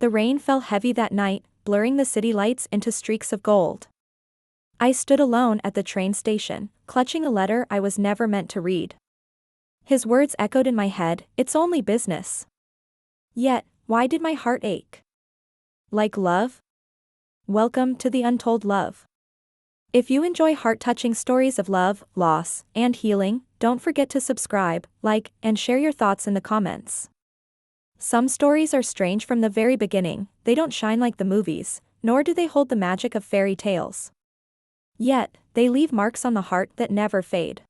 The rain fell heavy that night, blurring the city lights into streaks of gold. I stood alone at the train station, clutching a letter I was never meant to read. His words echoed in my head, "It's only business." Yet, why did my heart ache? Like love? Welcome to the Untold Love. If you enjoy heart-touching stories of love, loss, and healing, don't forget to subscribe, like, and share your thoughts in the comments. Some stories are strange from the very beginning. They don't shine like the movies, nor do they hold the magic of fairy tales. Yet, they leave marks on the heart that never fade.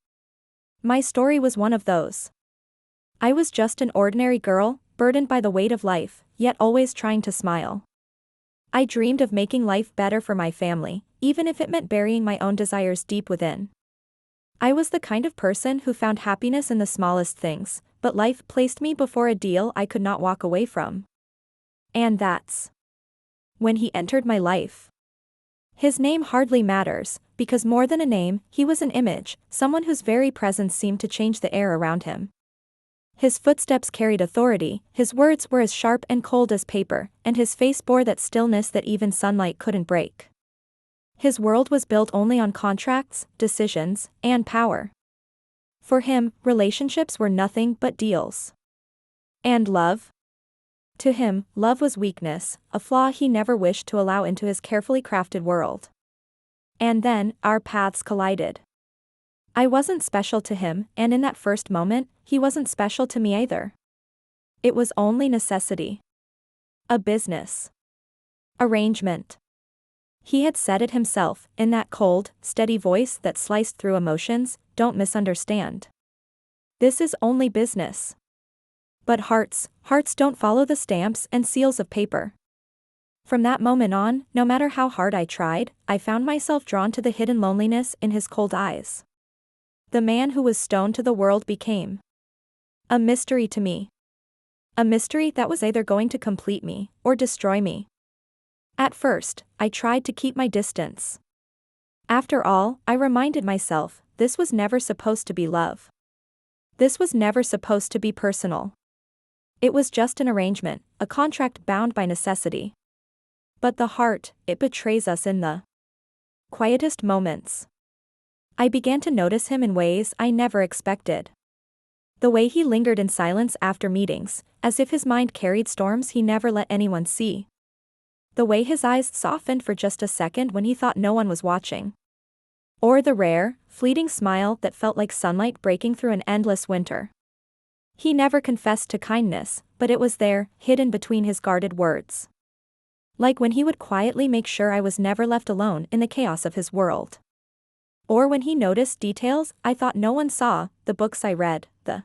My story was one of those. I was just an ordinary girl, burdened by the weight of life, yet always trying to smile. I dreamed of making life better for my family, even if it meant burying my own desires deep within. I was the kind of person who found happiness in the smallest things, but life placed me before a deal I could not walk away from. And that's when he entered my life. His name hardly matters, because more than a name, he was an image, someone whose very presence seemed to change the air around him. His footsteps carried authority, his words were as sharp and cold as paper, and his face bore that stillness that even sunlight couldn't break. His world was built only on contracts, decisions, and power. For him, relationships were nothing but deals. And love? To him, love was weakness, a flaw he never wished to allow into his carefully crafted world. And then, our paths collided. I wasn't special to him, and in that first moment, he wasn't special to me either. It was only necessity. A business arrangement. He had said it himself, in that cold, steady voice that sliced through emotions, "Don't misunderstand. This is only business." But hearts don't follow the stamps and seals of paper. From that moment on, no matter how hard I tried, I found myself drawn to the hidden loneliness in his cold eyes. The man who was stone to the world became a mystery to me. A mystery that was either going to complete me or destroy me. At first, I tried to keep my distance. After all, I reminded myself, this was never supposed to be love. This was never supposed to be personal. It was just an arrangement, a contract bound by necessity. But the heart, it betrays us in the quietest moments. I began to notice him in ways I never expected. The way he lingered in silence after meetings, as if his mind carried storms he never let anyone see. The way his eyes softened for just a second when he thought no one was watching. Or the rare, fleeting smile that felt like sunlight breaking through an endless winter. He never confessed to kindness, but it was there, hidden between his guarded words. Like when he would quietly make sure I was never left alone in the chaos of his world. Or when he noticed details I thought no one saw, the books I read, the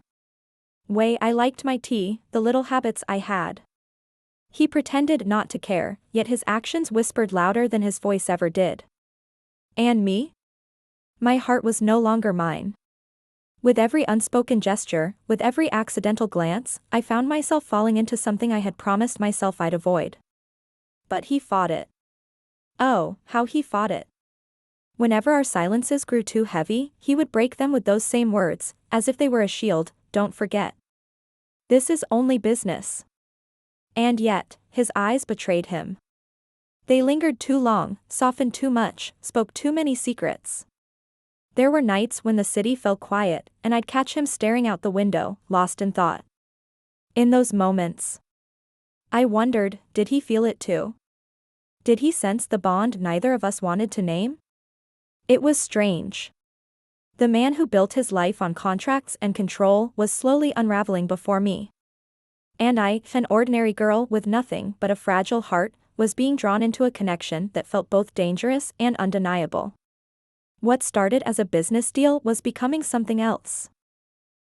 way I liked my tea, the little habits I had. He pretended not to care, yet his actions whispered louder than his voice ever did. And me? My heart was no longer mine. With every unspoken gesture, with every accidental glance, I found myself falling into something I had promised myself I'd avoid. But he fought it. Oh, how he fought it. Whenever our silences grew too heavy, he would break them with those same words, as if they were a shield, "Don't forget. This is only business." And yet, his eyes betrayed him. They lingered too long, softened too much, spoke too many secrets. There were nights when the city fell quiet, and I'd catch him staring out the window, lost in thought. In those moments, I wondered, did he feel it too? Did he sense the bond neither of us wanted to name? It was strange. The man who built his life on contracts and control was slowly unraveling before me. And I, an ordinary girl with nothing but a fragile heart, was being drawn into a connection that felt both dangerous and undeniable. What started as a business deal was becoming something else.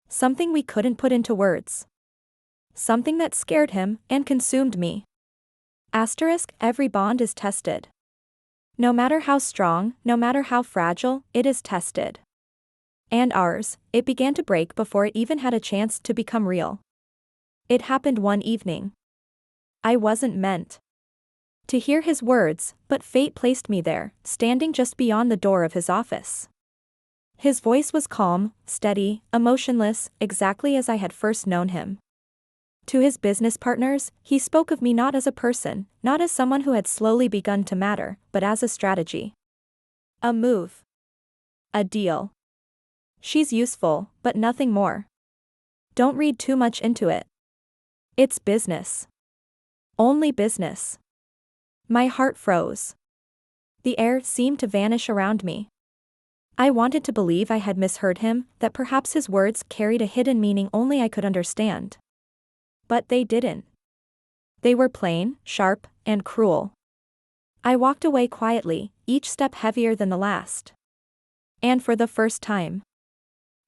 Something we couldn't put into words. Something that scared him and consumed me. Every bond is tested. No matter how strong, no matter how fragile, it is tested. And ours, it began to break before it even had a chance to become real. It happened one evening. I wasn't meant to hear his words, but fate placed me there, standing just beyond the door of his office. His voice was calm, steady, emotionless, exactly as I had first known him. To his business partners, he spoke of me not as a person, not as someone who had slowly begun to matter, but as a strategy. A move. A deal. She's useful, but nothing more. Don't read too much into it. It's business. Only business. My heart froze. The air seemed to vanish around me. I wanted to believe I had misheard him, that perhaps his words carried a hidden meaning only I could understand. But they didn't. They were plain, sharp, and cruel. I walked away quietly, each step heavier than the last. And for the first time,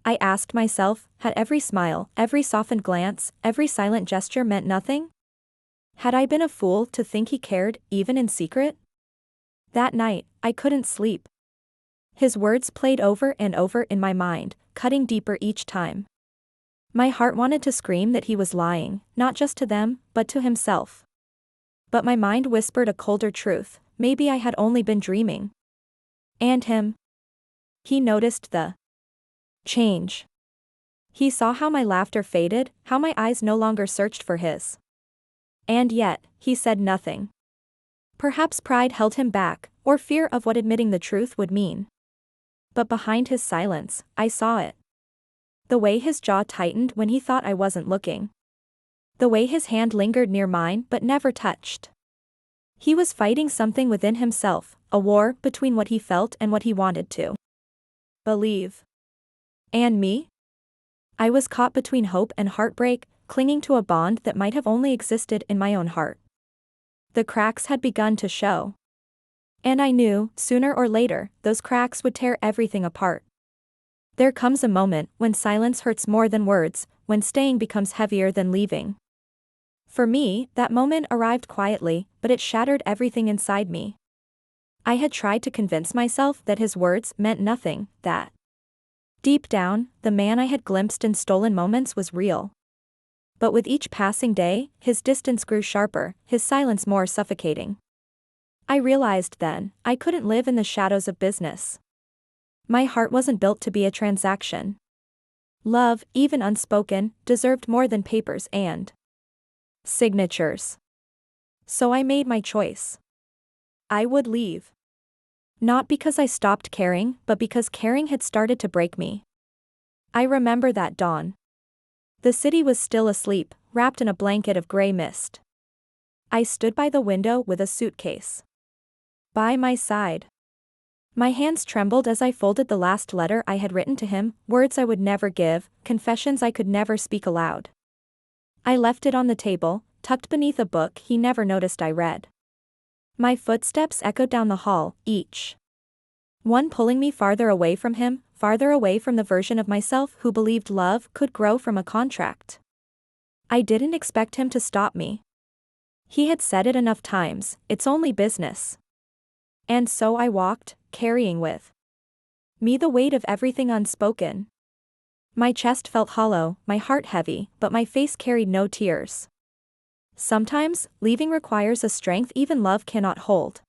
I asked myself, had every smile, every softened glance, every silent gesture meant nothing? Had I been a fool to think he cared, even in secret? That night, I couldn't sleep. His words played over and over in my mind, cutting deeper each time. My heart wanted to scream that he was lying, not just to them, but to himself. But my mind whispered a colder truth, maybe I had only been dreaming. And him. He noticed the change. He saw how my laughter faded, how my eyes no longer searched for his. And yet, he said nothing. Perhaps pride held him back, or fear of what admitting the truth would mean. But behind his silence, I saw it. The way his jaw tightened when he thought I wasn't looking. The way his hand lingered near mine but never touched. He was fighting something within himself, a war between what he felt and what he wanted to believe. And me? I was caught between hope and heartbreak, clinging to a bond that might have only existed in my own heart. The cracks had begun to show. And I knew, sooner or later, those cracks would tear everything apart. There comes a moment when silence hurts more than words, when staying becomes heavier than leaving. For me, that moment arrived quietly, but it shattered everything inside me. I had tried to convince myself that his words meant nothing, that deep down, the man I had glimpsed in stolen moments was real. But with each passing day, his distance grew sharper, his silence more suffocating. I realized then, I couldn't live in the shadows of business. My heart wasn't built to be a transaction. Love, even unspoken, deserved more than papers and signatures. So I made my choice. I would leave. Not because I stopped caring, but because caring had started to break me. I remember that dawn. The city was still asleep, wrapped in a blanket of gray mist. I stood by the window with a suitcase by my side. My hands trembled as I folded the last letter I had written to him, words I would never give, confessions I could never speak aloud. I left it on the table, tucked beneath a book he never noticed I read. My footsteps echoed down the hall, each one pulling me farther away from him, farther away from the version of myself who believed love could grow from a contract. I didn't expect him to stop me. He had said it enough times, it's only business. And so I walked, carrying with me the weight of everything unspoken. My chest felt hollow, my heart heavy, but my face carried no tears. Sometimes, leaving requires a strength even love cannot hold.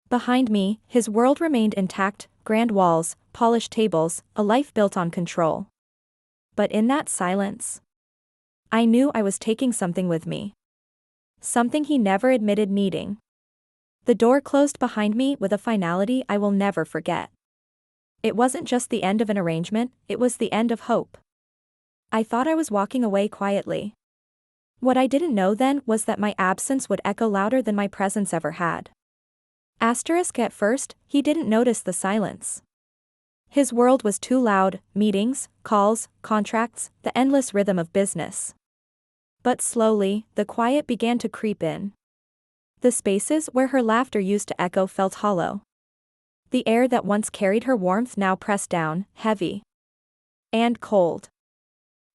Behind me, his world remained intact, grand walls, polished tables, a life built on control. But in that silence, I knew I was taking something with me. Something he never admitted needing. The door closed behind me with a finality I will never forget. It wasn't just the end of an arrangement, it was the end of hope. I thought I was walking away quietly. What I didn't know then was that my absence would echo louder than my presence ever had. At first, he didn't notice the silence. His world was too loud, meetings, calls, contracts, the endless rhythm of business. But slowly, the quiet began to creep in. The spaces where her laughter used to echo felt hollow. The air that once carried her warmth now pressed down, heavy and cold.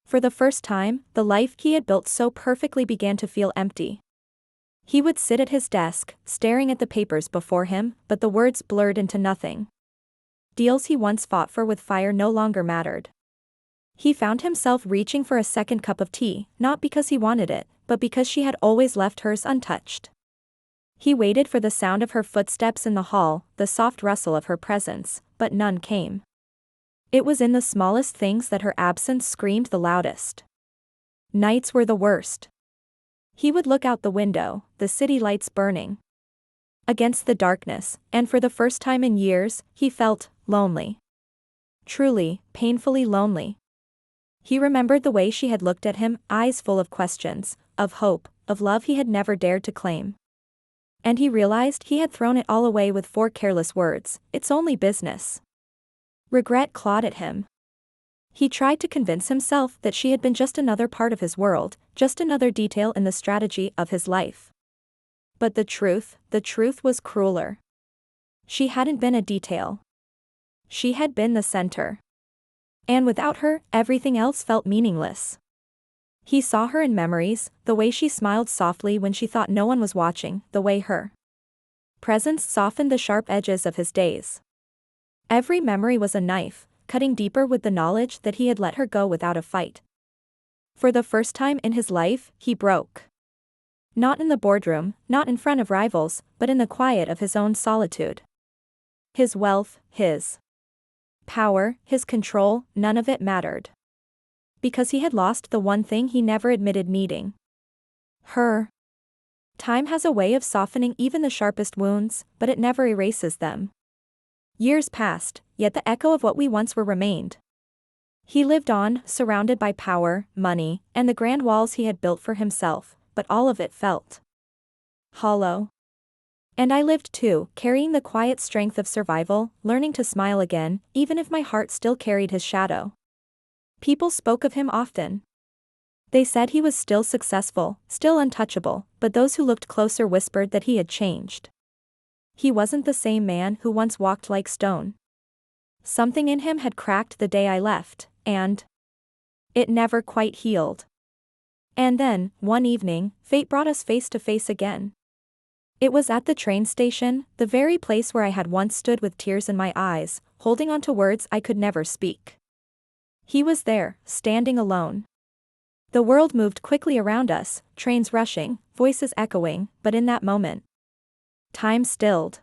For the first time, the life he had built so perfectly began to feel empty. He would sit at his desk, staring at the papers before him, but the words blurred into nothing. Deals he once fought for with fire no longer mattered. He found himself reaching for a second cup of tea, not because he wanted it, but because she had always left hers untouched. He waited for the sound of her footsteps in the hall, the soft rustle of her presence, but none came. It was in the smallest things that her absence screamed the loudest. Nights were the worst. He would look out the window, the city lights burning against the darkness, and for the first time in years, he felt lonely. Truly, painfully lonely. He remembered the way she had looked at him, eyes full of questions, of hope, of love he had never dared to claim. And he realized he had thrown it all away with 4 careless words, "It's only business." Regret clawed at him. He tried to convince himself that she had been just another part of his world, just another detail in the strategy of his life. But the truth was crueler. She hadn't been a detail. She had been the center. And without her, everything else felt meaningless. He saw her in memories, the way she smiled softly when she thought no one was watching, the way her presence softened the sharp edges of his days. Every memory was a knife, cutting deeper with the knowledge that he had let her go without a fight. For the first time in his life, he broke. Not in the boardroom, not in front of rivals, but in the quiet of his own solitude. His wealth, his power, his control, none of it mattered. Because he had lost the one thing he never admitted needing. Her. Time has a way of softening even the sharpest wounds, but it never erases them. Years passed, yet the echo of what we once were remained. He lived on, surrounded by power, money, and the grand walls he had built for himself, but all of it felt hollow. And I lived too, carrying the quiet strength of survival, learning to smile again, even if my heart still carried his shadow. People spoke of him often. They said he was still successful, still untouchable, but those who looked closer whispered that he had changed. He wasn't the same man who once walked like stone. Something in him had cracked the day I left, and it never quite healed. And then, one evening, fate brought us face to face again. It was at the train station, the very place where I had once stood with tears in my eyes, holding on to words I could never speak. He was there, standing alone. The world moved quickly around us, trains rushing, voices echoing, but in that moment, time stilled.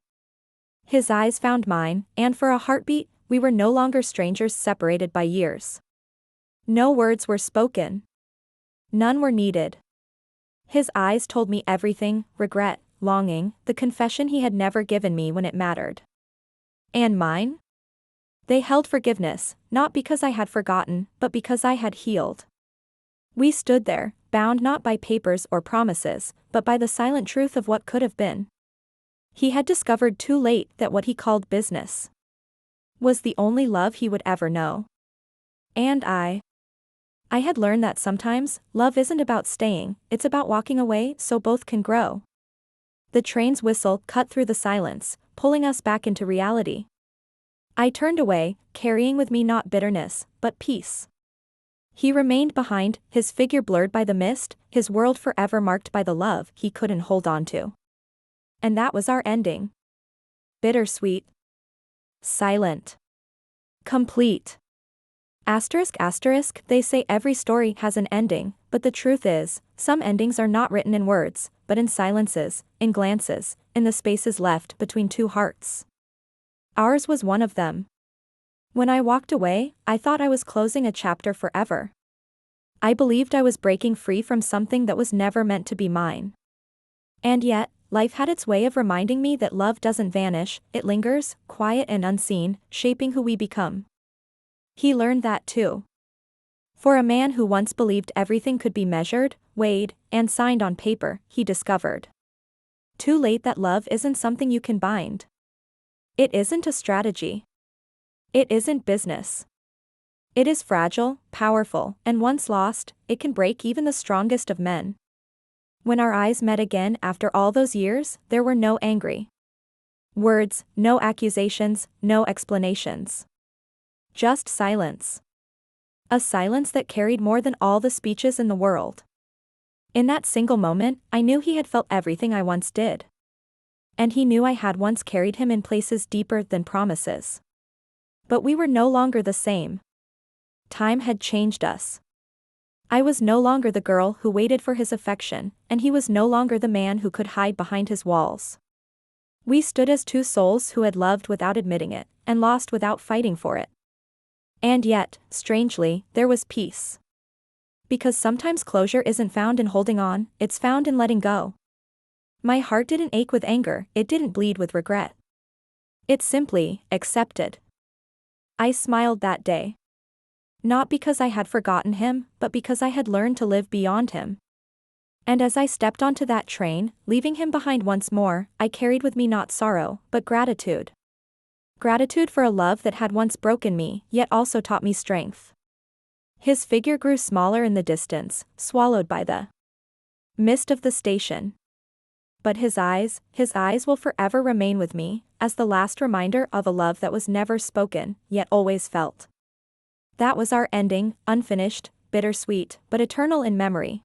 His eyes found mine, and for a heartbeat, we were no longer strangers separated by years. No words were spoken. None were needed. His eyes told me everything, regret, longing, the confession he had never given me when it mattered. And mine? They held forgiveness, not because I had forgotten, but because I had healed. We stood there, bound not by papers or promises, but by the silent truth of what could have been. He had discovered too late that what he called business was the only love he would ever know. And I had learned that sometimes, love isn't about staying, it's about walking away so both can grow. The train's whistle cut through the silence, pulling us back into reality. I turned away, carrying with me not bitterness, but peace. He remained behind, his figure blurred by the mist, his world forever marked by the love he couldn't hold on to. And that was our ending. Bittersweet. Silent. Complete. Asterisk asterisk, they say every story has an ending, but the truth is, some endings are not written in words, but in silences, in glances, in the spaces left between two hearts. Ours was one of them. When I walked away, I thought I was closing a chapter forever. I believed I was breaking free from something that was never meant to be mine. And yet, life had its way of reminding me that love doesn't vanish, it lingers, quiet and unseen, shaping who we become. He learned that too. For a man who once believed everything could be measured, weighed, and signed on paper, he discovered too late that love isn't something you can bind. It isn't a strategy. It isn't business. It is fragile, powerful, and once lost, it can break even the strongest of men. When our eyes met again after all those years, there were no angry words, no accusations, no explanations. Just silence. A silence that carried more than all the speeches in the world. In that single moment, I knew he had felt everything I once did. And he knew I had once carried him in places deeper than promises. But we were no longer the same. Time had changed us. I was no longer the girl who waited for his affection, and he was no longer the man who could hide behind his walls. We stood as two souls who had loved without admitting it, and lost without fighting for it. And yet, strangely, there was peace. Because sometimes closure isn't found in holding on, it's found in letting go. My heart didn't ache with anger, it didn't bleed with regret. It simply accepted. I smiled that day. Not because I had forgotten him, but because I had learned to live beyond him. And as I stepped onto that train, leaving him behind once more, I carried with me not sorrow, but gratitude. Gratitude for a love that had once broken me, yet also taught me strength. His figure grew smaller in the distance, swallowed by the mist of the station. But his eyes will forever remain with me, as the last reminder of a love that was never spoken, yet always felt. That was our ending, unfinished, bittersweet, but eternal in memory.